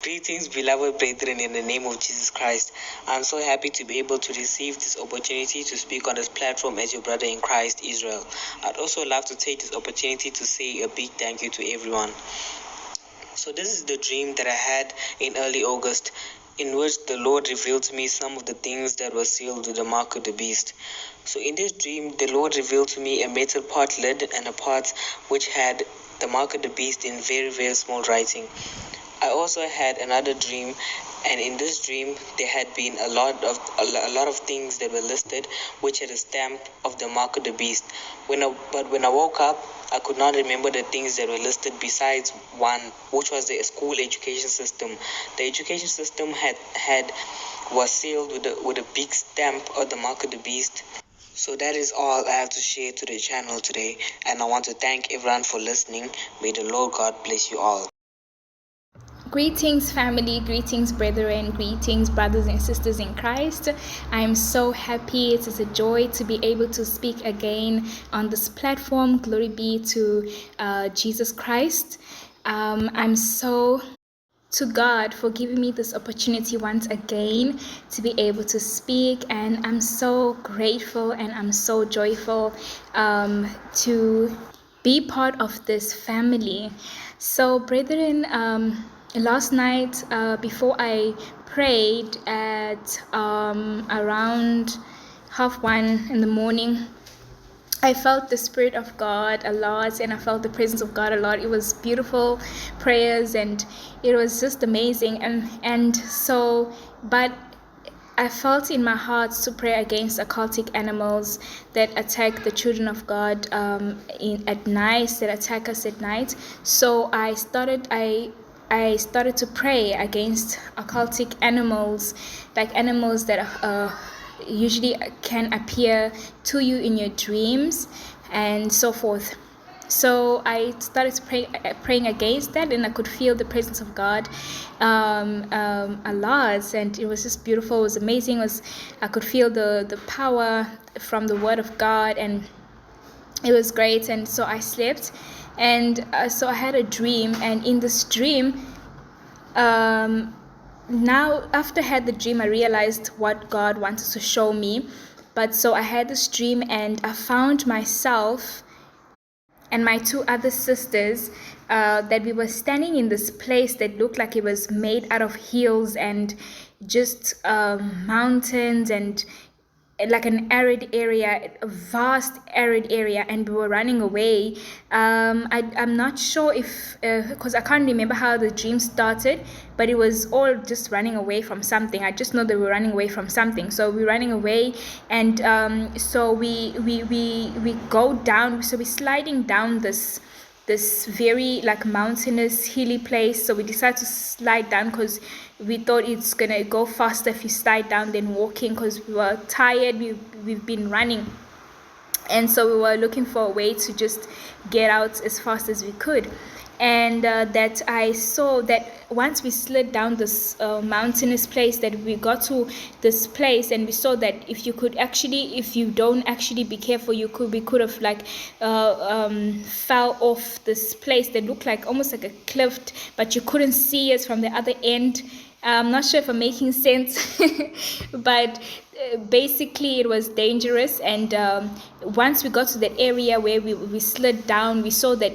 Greetings, beloved brethren, in the name of Jesus Christ. I'm so happy to be able to receive this opportunity to speak on this platform as your brother in Christ, Israel. I'd also love to take this opportunity to say a big thank you to everyone. So this is the dream that I had in early August, in which the Lord revealed to me some of the things that were sealed with the mark of the beast. So in this dream, the Lord revealed to me a metal pot lid and a pot which had the mark of the beast in very, very small writing. I also had another dream, and in this dream there had been a lot of things that were listed which had a stamp of the mark of the beast. When I woke up, I could not remember the things that were listed besides one, which was the school education system. The education system was sealed with a big stamp of the mark of the beast. So that is all I have to share to the channel today, and I want to thank everyone for listening. May the Lord God bless you all. Greetings, family, greetings, brethren, greetings, brothers and sisters in Christ. I am so happy. It is a joy to be able to speak again on this platform. Glory be to Jesus Christ. I'm so to God for giving me this opportunity once again to be able to speak, and I'm so grateful and I'm so joyful to be part of this family. So, brethren, last night before I prayed at around 1:30 in the morning, I felt the Spirit of God a lot, and I felt the presence of God a lot. It was beautiful prayers, and it was just amazing. But I felt in my heart to pray against occultic animals that attack the children of God at night, that attack us at night. So I started to pray against occultic animals, like animals that usually can appear to you in your dreams and so forth. So I started praying against that, and I could feel the presence of God a lot, and it was just beautiful. It was amazing. I could feel the power from the Word of God, and it was great. And so I slept, and so I had a dream, and in this dream, now after I had the dream, I realized what God wanted to show me. But so I had this dream, and I found myself and my two other sisters that we were standing in this place that looked like it was made out of hills and just mountains and like an arid area, a vast arid area, and we were running away. I'm not sure if, because I can't remember how the dream started, but it was all just running away from something. I just know that we're running away from something. So we're running away, and so we go down. So we're sliding down this very like mountainous hilly place. So we decided to slide down because we thought it's gonna go faster if you slide down than walking, because we were tired. We've been running, and so we were looking for a way to just get out as fast as we could. And that I saw that once we slid down this mountainous place, that we got to this place, and we saw that if you don't actually be careful, we could have like fell off this place that looked like almost like a cliff, but you couldn't see us from the other end. I'm not sure if I'm making sense, but basically it was dangerous. And once we got to the area where we slid down, we saw that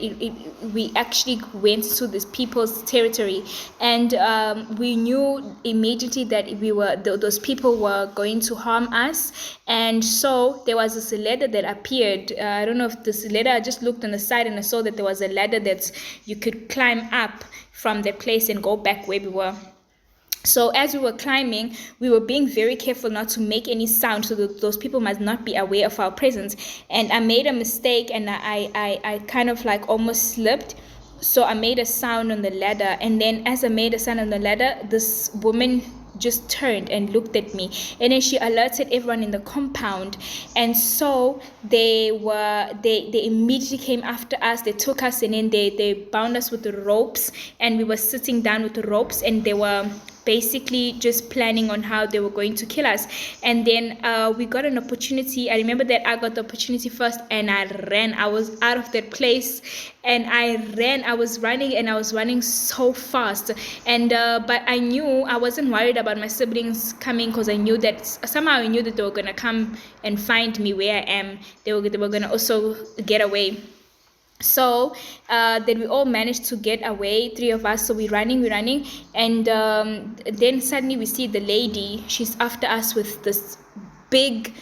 we actually went to this people's territory, and we knew immediately that those people were going to harm us. And so there was this ladder that appeared. I don't know if this ladder, I just looked on the side and I saw that there was a ladder that you could climb up from the place and go back where we were. So as we were climbing, we were being very careful not to make any sound, so that those people must not be aware of our presence. And I made a mistake, and I kind of like almost slipped. So I made a sound on the ladder, and then as I made a sound on the ladder, this woman just turned and looked at me, and then she alerted everyone in the compound. And so they immediately came after us. They took us, and then they bound us with the ropes, and we were sitting down with the ropes, and they were basically just planning on how they were going to kill us. And then we got an opportunity. I remember that I got the opportunity first, and I ran. I was out of that place, and I ran. I was running, and I was running so fast. And but I knew I wasn't worried about my siblings coming, because I knew that somehow I knew that they were gonna come and find me where I am. They were gonna also get away. So then we all managed to get away, 3 of us. So we're running, and then suddenly we see the lady. She's after us with this big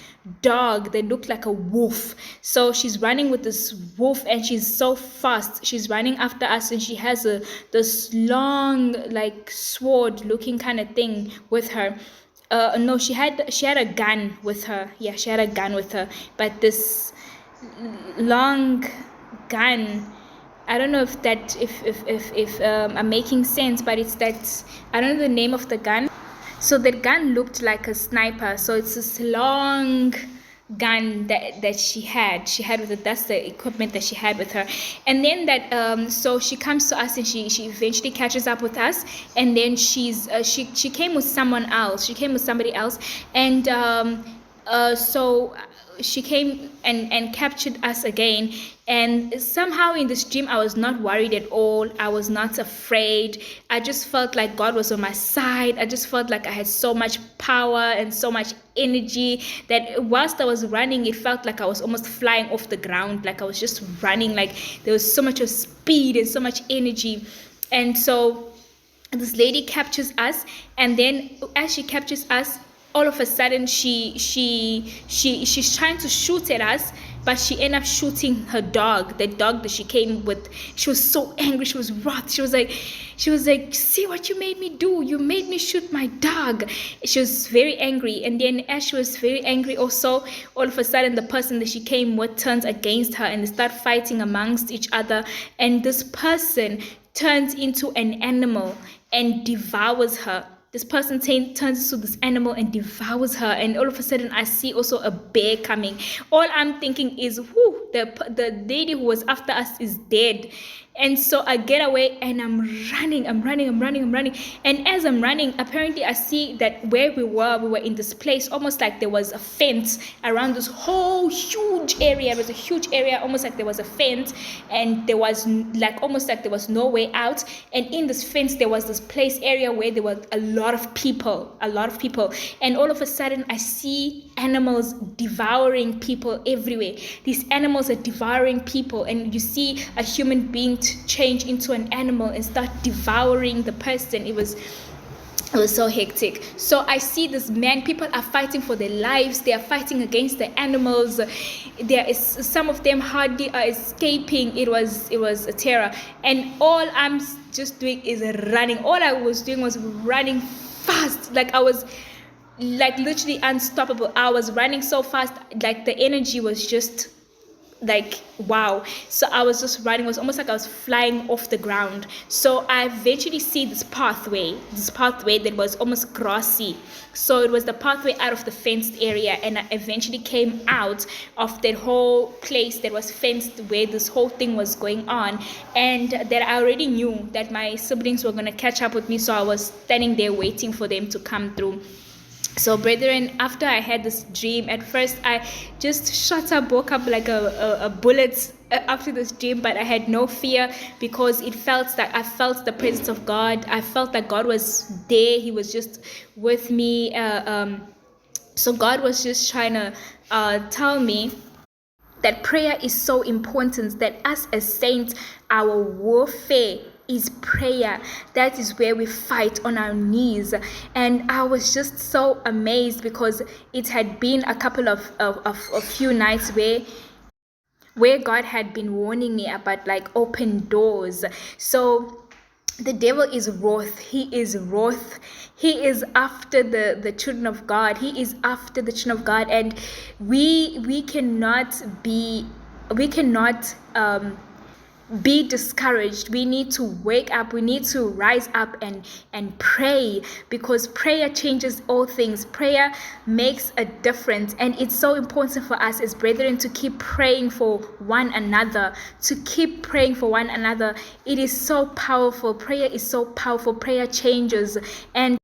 dog that looked like a wolf. So she's running with this wolf, and she's so fast. She's running after us, and she has this long, like, sword looking kind of thing with her. No, she had a gun with her. Yeah, she had a gun with her, but this long gun, I don't know if I'm making sense, but it's that, I don't know the name of the gun. So that gun looked like a sniper. So it's this long gun that she had with her. That's the equipment that she had with her. And then that so she comes to us, and she eventually catches up with us. And then she came with someone else. She came with somebody else, and so she came and captured us again. And somehow in this dream, I was not worried at all. I was not afraid. I just felt like God was on my side. I just felt like I had so much power and so much energy that whilst I was running, it felt like I was almost flying off the ground. Like I was just running, like there was so much of speed and so much energy. And so this lady captures us, and then as she captures us, all of a sudden she's trying to shoot at us, but she ended up shooting her dog, the dog that she came with. She was so angry. She was wrath. She was like, see what you made me do? You made me shoot my dog. She was very angry. And then as she was very angry also, all of a sudden the person that she came with turns against her, and they start fighting amongst each other. And this person turns into an animal and devours her. This person turns into this animal and devours her. And all of a sudden, I see also a bear coming. All I'm thinking is, whoo, the lady who was after us is dead. And so I get away, and I'm running. And as I'm running, apparently I see that where we were in this place, almost like there was a fence around this whole huge area. It was a huge area, almost like there was a fence, and there was almost like there was no way out. And in this fence, there was this place area where there were a lot of people. And all of a sudden, I see animals devouring people everywhere. These animals are devouring people, and you see a human being change into an animal and start devouring the person. It was so hectic. So I see this man, people are fighting for their lives. They are fighting against the animals. There is some of them hardly are escaping. It was a terror. And all I'm just doing is running. All I was doing was running fast. Like I was like literally unstoppable. I was running so fast, like the energy was just like wow. So I was just running. It was almost like I was flying off the ground. So I eventually see this pathway that was almost grassy. So it was the pathway out of the fenced area, and I eventually came out of that whole place that was fenced where this whole thing was going on, and that I already knew that my siblings were going to catch up with me. So I was standing there waiting for them to come through. So brethren, after I had this dream, at first I just shut up, woke up like a bullet after this dream, but I had no fear, because it felt that I felt the presence of God. I felt that God was there. He was just with me. So God was just trying to tell me that prayer is so important, that us as saints, our warfare is prayer. That is where we fight on our knees. And I was just so amazed, because it had been a couple of few nights where God had been warning me about like open doors. So the devil is wroth. He is wroth. He is after the children of God. He is after the children of God, and we cannot be discouraged. We need to wake up. We need to rise up and pray, because prayer changes all things. Prayer makes a difference, and it's so important for us as brethren to keep praying for one another. It is so powerful. Prayer is so powerful. Prayer changes. And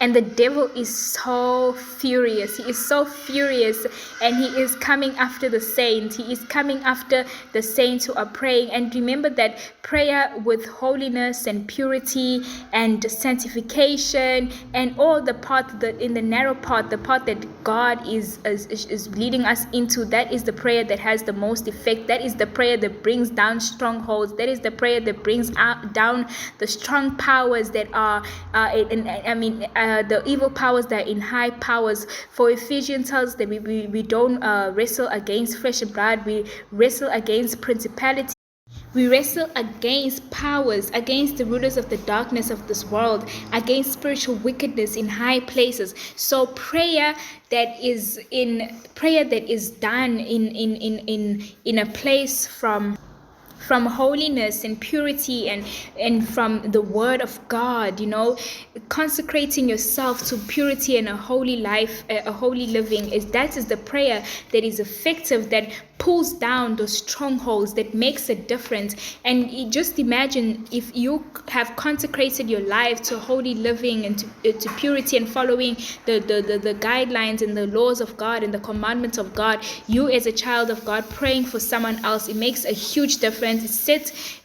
And the devil is so furious. He is so furious, and he is coming after the saints. He is coming after the saints who are praying. And remember that prayer with holiness and purity and sanctification and all the path that in the narrow path, the path that God is leading us into, that is the prayer that has the most effect. That is the prayer that brings down strongholds. That is the prayer that brings down the strong powers that are the evil powers that are in high powers. For Ephesians tells that we don't wrestle against flesh and blood. We wrestle against principalities. We wrestle against powers, against the rulers of the darkness of this world, against spiritual wickedness in high places. So prayer that is done in a place from holiness and purity and from the word of God, consecrating yourself to purity and a holy life, a holy living, that is the prayer that is effective, that pulls down those strongholds, that makes a difference. And just imagine if you have consecrated your life to holy living and to purity and following the guidelines and the laws of God and the commandments of God, you as a child of God praying for someone else, it makes a huge difference. It sets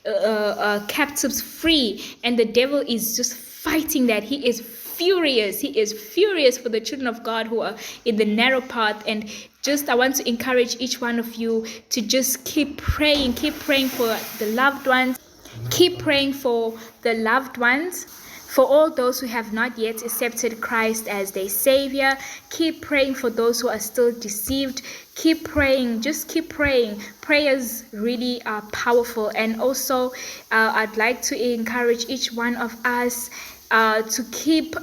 captives free, and the devil is just fighting that. He is furious. He is furious for the children of God who are in the narrow path. And I want to encourage each one of you to just keep praying for the loved ones. Keep praying for the loved ones, for all those who have not yet accepted Christ as their Savior. Keep praying for those who are still deceived. Keep praying. Just keep praying. Prayers really are powerful. And also, I'd like to encourage each one of us to keep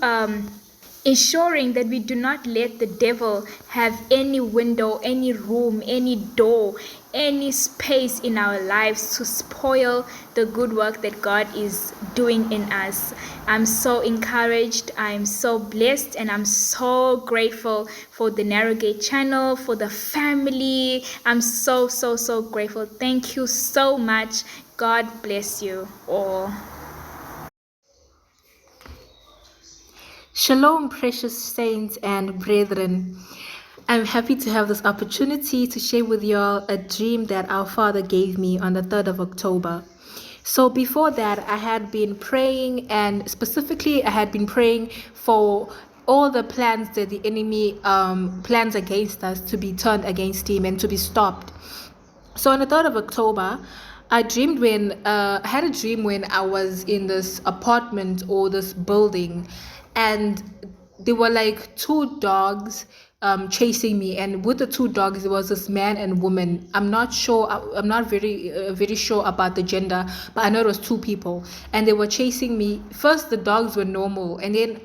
ensuring that we do not let the devil have any window, any room, any door, any space in our lives to spoil the good work that God is doing in us. I'm so encouraged, I'm so blessed, and I'm so grateful for the Narrowgate channel, for the family. I'm so grateful. Thank you so much. God bless you all. Shalom, precious saints and brethren. I'm happy to have this opportunity to share with you all a dream that our Father gave me on the 3rd of October. So before that, I had been praying, and specifically I had been praying for all the plans that the enemy plans against us to be turned against him and to be stopped. So on the 3rd of October, I had a dream when I was in this apartment or this building, and there were like two dogs chasing me, and with the two dogs there was this man and woman. I'm not very sure about the gender, but I know it was two people, and they were chasing me. First the dogs were normal, and then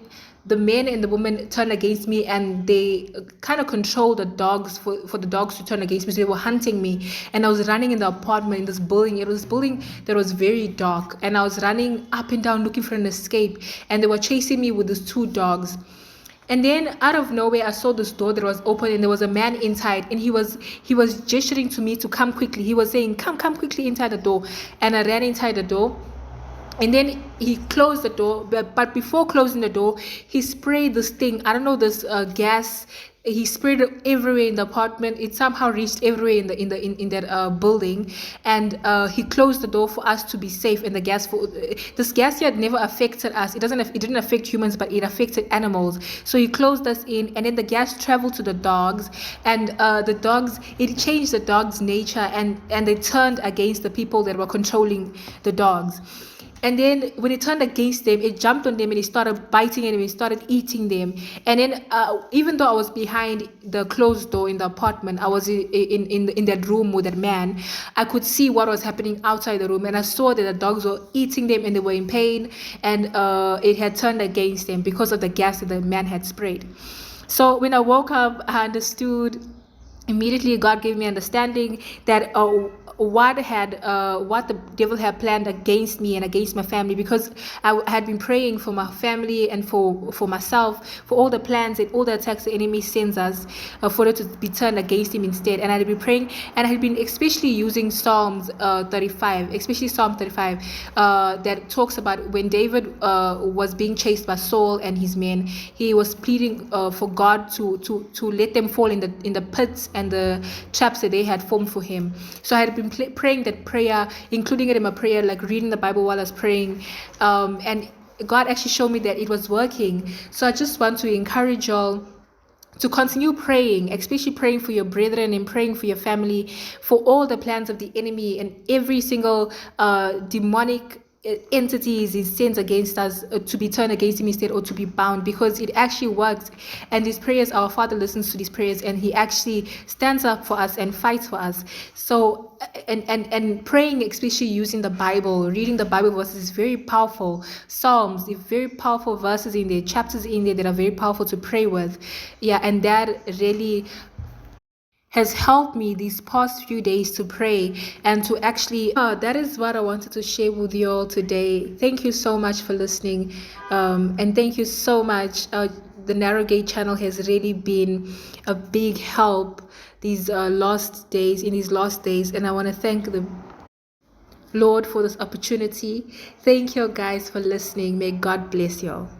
the man and the woman turned against me, and they kind of controlled the dogs for the dogs to turn against me. So they were hunting me, and I was running in the apartment in this building. It was a building that was very dark, and I was running up and down looking for an escape, and they were chasing me with these two dogs. And then out of nowhere, I saw this door that was open, and there was a man inside, and he was gesturing to me to come quickly. He was saying, come quickly inside the door. And I ran inside the door. And then he closed the door, but before closing the door, he sprayed this thing. I don't know, this gas. He sprayed it everywhere in the apartment. It somehow reached everywhere in that building, and he closed the door for us to be safe. And this gas had never affected us. It didn't affect humans, but it affected animals. So he closed us in, and then the gas traveled to the dogs, and it changed the dogs' nature, and they turned against the people that were controlling the dogs. And then when it turned against them, it jumped on them and it started biting them and it started eating them. And then even though I was behind the closed door in the apartment, I was in that room with that man, I could see what was happening outside the room. And I saw that the dogs were eating them and they were in pain. And it had turned against them because of the gas that the man had sprayed. So when I woke up, I understood immediately God gave me understanding that what the devil had planned against me and against my family, because I had been praying for my family and for myself, for all the plans and all the attacks the enemy sends us, for it to be turned against him instead. And I had been praying, and I had been especially using Psalms 35, especially Psalm 35, that talks about when David was being chased by Saul and his men. He was pleading for God to let them fall in the pits and the traps that they had formed for him. So I had been praying that prayer, including it in my prayer, like reading the Bible while I was praying, and God actually showed me that it was working. So I just want to encourage y'all to continue praying, especially praying for your brethren and praying for your family, for all the plans of the enemy and every single demonic entities he sends against us, to be turned against him instead, or to be bound, because it actually works. And these prayers, our Father listens to these prayers, and he actually stands up for us and fights for us. So and praying, especially using the Bible, reading the Bible verses, is very powerful. Psalms, the very powerful verses in there, chapters in there that are very powerful to pray with. Yeah, and that really has helped me these past few days to pray and to actually that is what I wanted to share with you all today. Thank you so much for listening, and thank you so much. The Narrow Gate channel has really been a big help these last days, and I want to thank the Lord for this opportunity. Thank you guys for listening. May God bless you all.